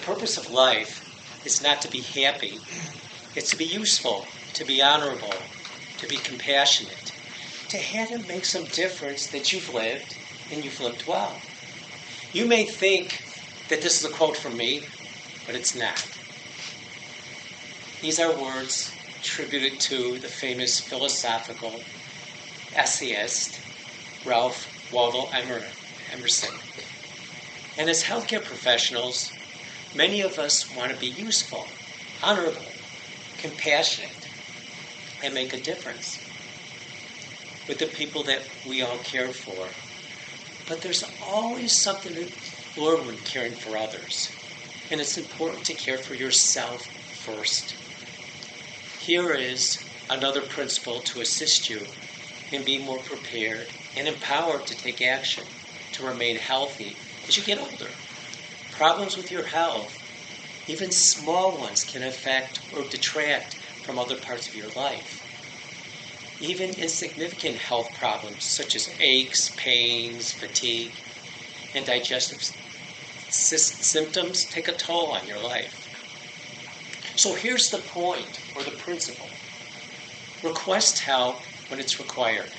purpose of life is not to be happy. It's to be useful, to be honorable, to be compassionate, to have it make some difference that you've lived, and you've lived well. You may think that this is a quote from me, but it's not. These are words attributed to the famous philosophical essayist Ralph Waldo Emerson. And as healthcare professionals, many of us want to be useful, honorable, compassionate, and make a difference with the people that we all care for. But there's always something to learn when caring for others. And it's important to care for yourself first. Here is another principle to assist you in being more prepared and empowered to take action, to remain healthy as you get older. Problems with your health, even small ones, can affect or detract from other parts of your life. Even insignificant health problems such as aches, pains, fatigue, and digestive symptoms take a toll on your life. So here's the point, or the principle. Request help when it's required.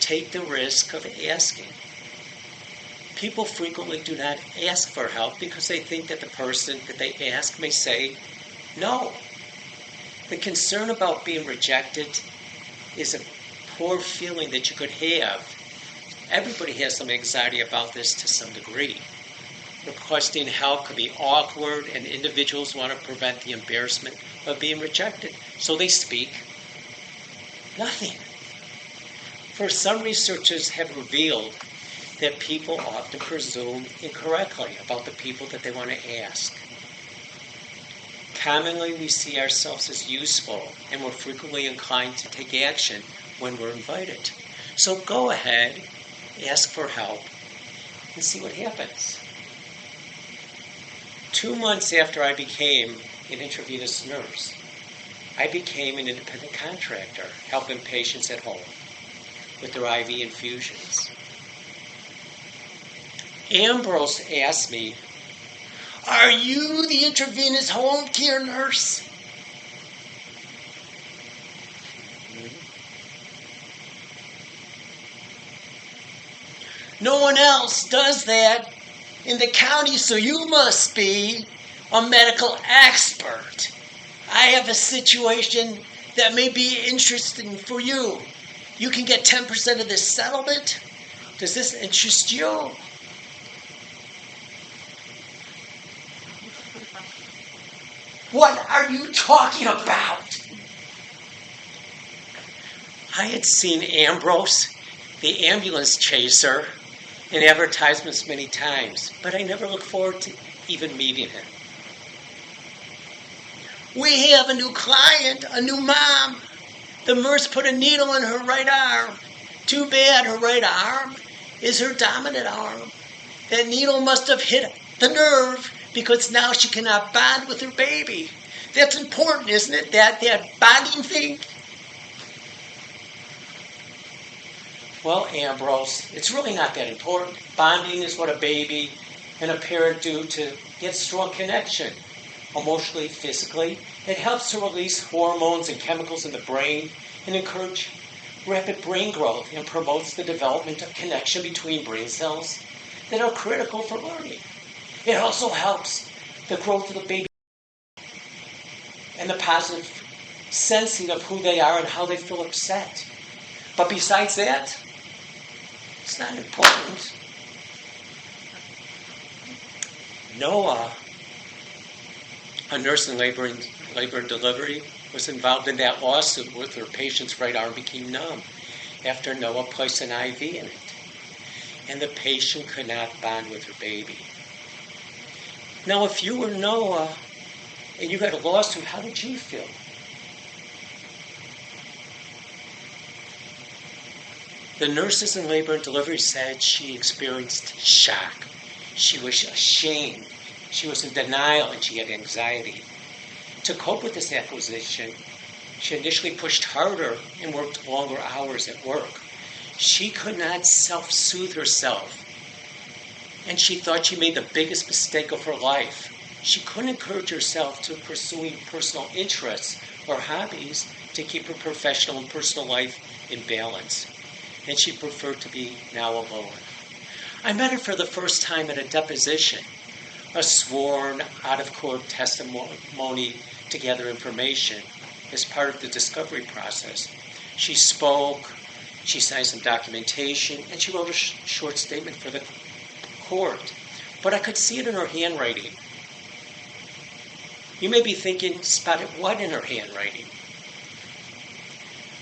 Take the risk of asking. People frequently do not ask for help because they think that the person that they ask may say no. The concern about being rejected is a poor feeling that you could have. Everybody has some anxiety about this to some degree. Requesting help could be awkward, and individuals want to prevent the embarrassment of being rejected, so they speak nothing. For some researchers have revealed that people often presume incorrectly about the people that they want to ask. Commonly, we see ourselves as useful, and we're frequently inclined to take action when we're invited. So go ahead, ask for help, and see what happens. 2 months after I became an intravenous nurse, I became an independent contractor, helping patients at home with their IV infusions. Ambrose asked me, "Are you the intravenous home care nurse?" "No one else does that in the county, so you must be a medical expert. I have a situation that may be interesting for you. You can get 10% of this settlement. Does this interest you?" "What are you talking about?" I had seen Ambrose, the ambulance chaser, in advertisements many times, but I never looked forward to even meeting him. "We have a new client, a new mom. The nurse put a needle in her right arm. Too bad her right arm is her dominant arm. That needle must have hit the nerve because now she cannot bond with her baby. That's important, isn't it? That bonding thing?" "Well, Ambrose, it's really not that important. Bonding is what a baby and a parent do to get strong connection, emotionally, physically. It helps to release hormones and chemicals in the brain and encourage rapid brain growth, and promotes the development of connection between brain cells that are critical for learning. It also helps the growth of the baby and the positive sensing of who they are and how they feel upset. But besides that, it's not important." Noah, a nurse in labor and delivery, was involved in that lawsuit where her patient's right arm became numb after Noah placed an IV in it, and the patient could not bond with her baby. Now, if you were Noah and you got a lawsuit, how would you feel? The nurses in labor and delivery said she experienced shock. She was ashamed. She was in denial, and she had anxiety. To cope with this acquisition, she initially pushed harder and worked longer hours at work. She could not self-soothe herself, and she thought she made the biggest mistake of her life. she couldn't encourage herself to pursuing personal interests or hobbies to keep her professional and personal life in balance, and she preferred to be now alone. I met her for the first time at a deposition, a sworn, out-of-court testimony to gather information as part of the discovery process. She spoke, she signed some documentation, and she wrote a short statement for the court. But I could see it in her handwriting. You may be thinking, spotted what in her handwriting?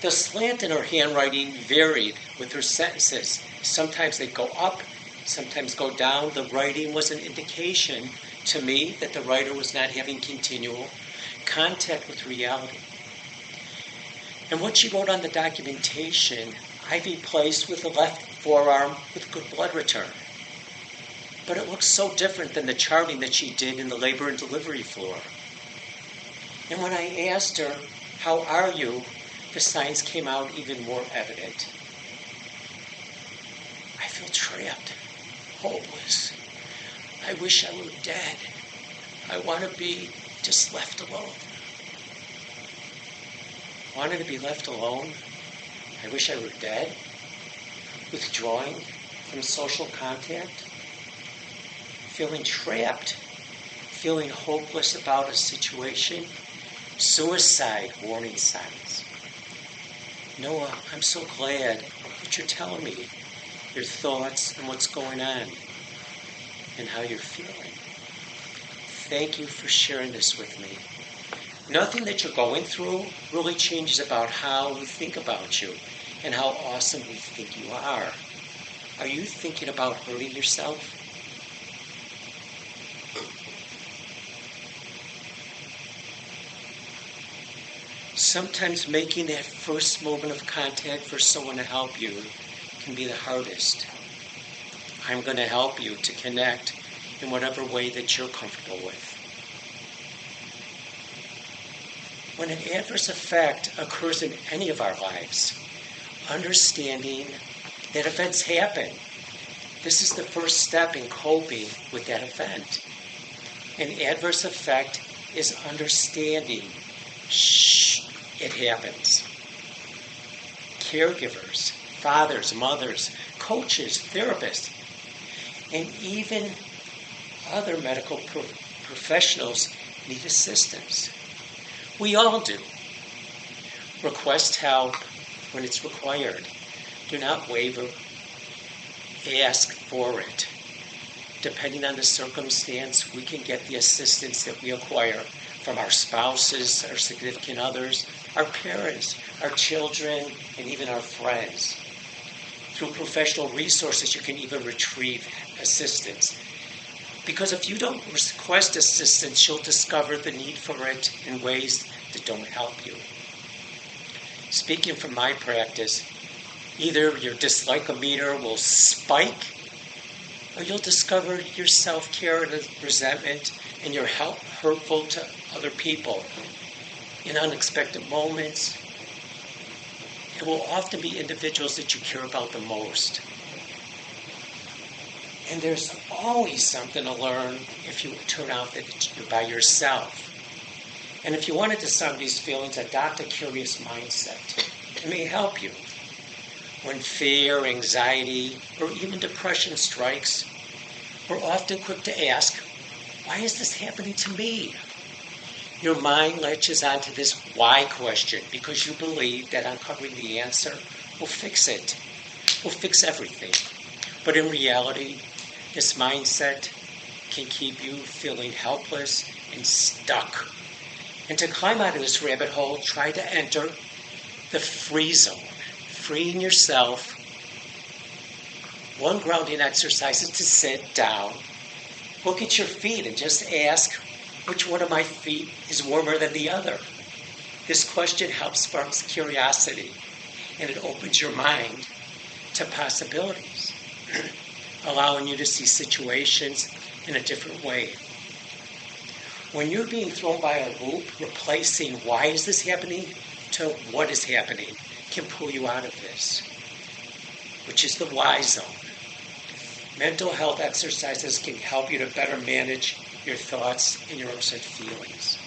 The slant in her handwriting varied with her sentences. Sometimes they'd go up, sometimes go down. The writing was an indication to me that the writer was not having continual contact with reality. And what she wrote on the documentation, I replaced with the left forearm with good blood return. But it looks so different than the charting that she did in the labor and delivery floor. And when I asked her, "How are you?" the signs came out even more evident. I feel trapped, hopeless. I wish I were dead. I want to be just left alone. Wanted to be left alone? I wish I were dead? Withdrawing from social contact? Feeling trapped? Feeling hopeless about a situation? Suicide warning signs. Noah, I'm so glad that you're telling me your thoughts and what's going on and how you're feeling. Thank you for sharing this with me. Nothing that you're going through really changes about how we think about you and how awesome we think you are. Are you thinking about hurting yourself? Sometimes making that first moment of contact for someone to help you can be the hardest. I'm going to help you to connect in whatever way that you're comfortable with. When an adverse effect occurs in any of our lives, understanding that events happen, this is the first step in coping with that event. An adverse effect is understanding, it happens. Caregivers, fathers, mothers, coaches, therapists, and even other medical professionals need assistance. We all do. Request help when it's required. Do not waver. Ask for it. Depending on the circumstance, we can get the assistance that we acquire from our spouses, our significant others, our parents, our children, and even our friends. Through professional resources, you can even retrieve assistance. Because if you don't request assistance, you'll discover the need for it in ways that don't help you. Speaking from my practice, either your dislike-o-meter will spike, or you'll discover your self-care and resentment and your help hurtful to other people in unexpected moments. It will often be individuals that you care about the most. And there's always something to learn if you turn out that you're by yourself. And if you want to disarm these feelings, adopt a curious mindset. It may help you. When fear, anxiety, or even depression strikes, we're often quick to ask, why is this happening to me? Your mind latches onto this why question because you believe that uncovering the answer will fix it, will fix everything. But in reality, this mindset can keep you feeling helpless and stuck. And to climb out of this rabbit hole, try to enter the free zone, freeing yourself. One grounding exercise is to sit down, look at your feet, and just ask, which one of my feet is warmer than the other? This question helps spark curiosity, and it opens your mind to possibilities, allowing you to see situations in a different way. When you're being thrown by a loop, replacing why is this happening to what is happening can pull you out of this, which is the why zone. Mental health exercises can help you to better manage your thoughts, and your upset feelings.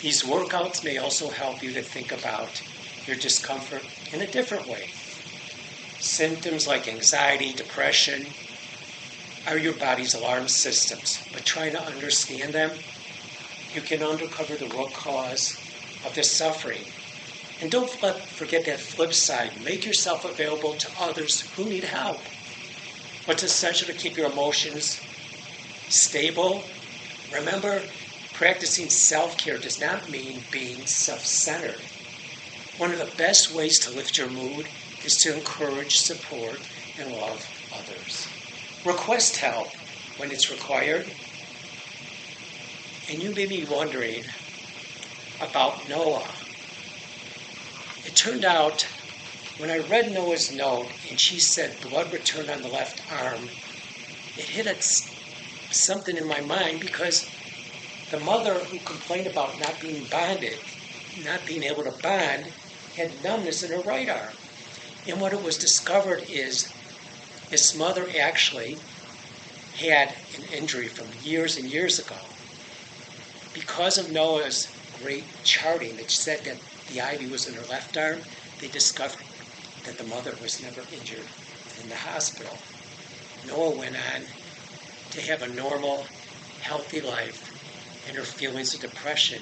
These workouts may also help you to think about your discomfort in a different way. Symptoms like anxiety, depression are your body's alarm systems, but trying to understand them, you can uncover the root cause of the suffering. And don't forget that flip side. Make yourself available to others who need help. What's essential to keep your emotions stable? Remember, practicing self-care does not mean being self-centered. One of the best ways to lift your mood is to encourage, support, and love others. Request help when it's required. And you may be wondering about Noah. It turned out, when I read Noah's note and she said blood returned on the left arm, it hit something in my mind, because the mother who complained about not being bonded, not being able to bond, had numbness in her right arm. And what it was discovered is this mother actually had an injury from years and years ago. Because of Noah's great charting that said that the ivy was in her left arm, they discovered that the mother was never injured in the hospital. Noah went on to have a normal, healthy life, and her feelings of depression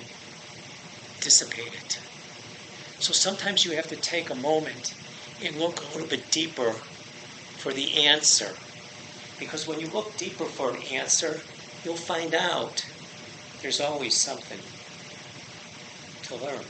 dissipated. So sometimes you have to take a moment and look a little bit deeper for the answer. Because when you look deeper for an answer, you'll find out there's always something to learn.